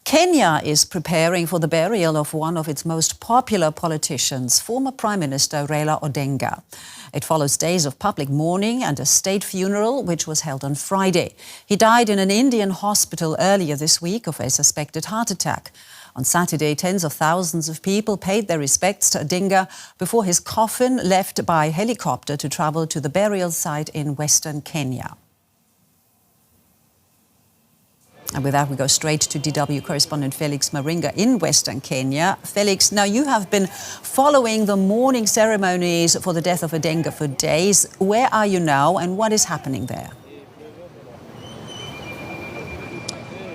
Kenya is preparing for the burial of one of its most popular politicians, former Prime Minister Raila Odinga. It follows days of public mourning and a state funeral, which was held on Friday. He died in an Indian hospital earlier this week of a suspected heart attack. On Saturday, tens of thousands of people paid their respects to Odinga before his coffin left by helicopter to travel to the burial site in western Kenya. And with that, we go straight to DW correspondent Felix Maringa in Western Kenya. Felix, now you have been following the mourning ceremonies for the death of Odinga for days. Where are you now and what is happening there?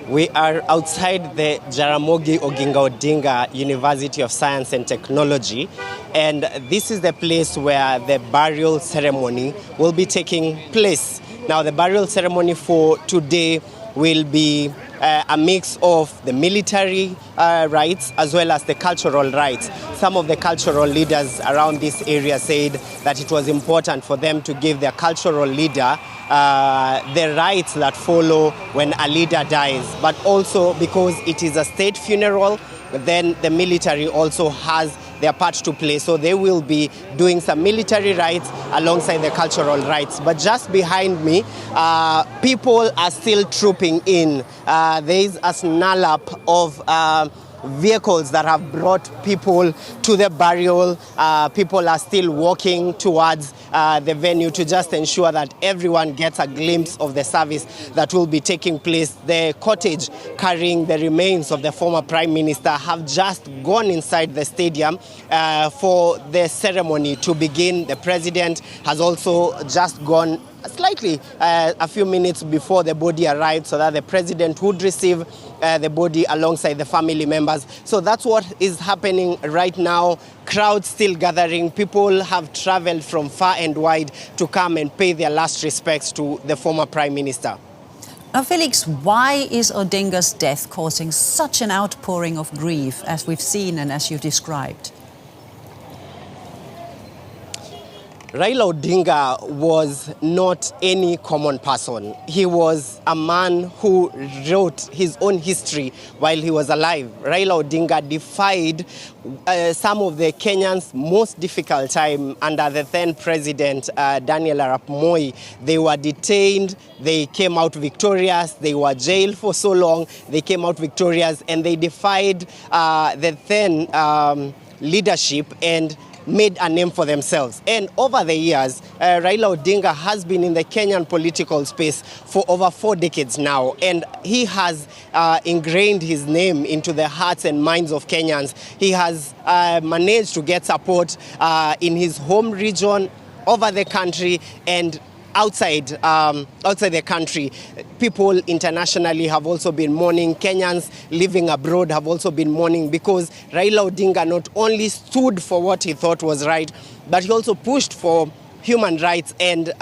We are outside the Jaramogi Oginga Odinga University of Science and Technology, and this is the place where the burial ceremony will be taking place. Now, the burial ceremony for today will be a mix of the military rites as well as the cultural rites. Some of the cultural leaders around this area said that it was important for them to give their cultural leader the rites that follow when a leader dies, but also because it is a state funeral, then the military also has their part to play. So they will be doing some military rites alongside the cultural rites. But just behind me, people are still trooping in. There is a snarl-up of vehicles that have brought people to the burial. People are still walking towards the venue to just ensure that everyone gets a glimpse of the service that will be taking place. The cortege carrying the remains of the former Prime Minister have just gone inside the stadium for the ceremony to begin. The President has also just gone slightly a few minutes before the body arrived so that the President would receive the body alongside the family members. So that's what is happening right now. Crowds still gathering. People have traveled from far and wide to come and pay their last respects to the former Prime Minister. Now, Felix, why is Odinga's death causing such an outpouring of grief, as we've seen and as you described? Raila Odinga was not any common person. He was a man who wrote his own history while he was alive. Raila Odinga defied some of the Kenyans' most difficult time under the then president, Daniel Arap Moi. They were detained, they came out victorious, they were jailed for so long, they came out victorious, and they defied the then leadership and made a name for themselves. And over the years, Raila Odinga has been in the Kenyan political space for over 4 decades now, and he has ingrained his name into the hearts and minds of Kenyans. He has managed to get support in his home region, over the country, and outside the country. People internationally have also been mourning. Kenyans living abroad have also been mourning because Raila Odinga not only stood for what he thought was right, but he also pushed for human rights, and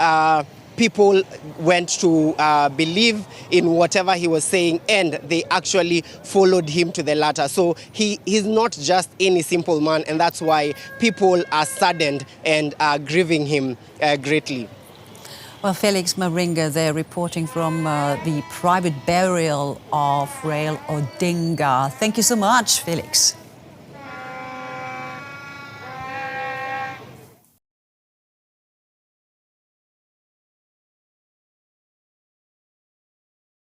people went to believe in whatever he was saying, and they actually followed him to the latter. So he's not just any simple man, and that's why people are saddened and are grieving him greatly. Well, Felix Maringa there reporting from the private burial of Raila Odinga. Thank you so much, Felix.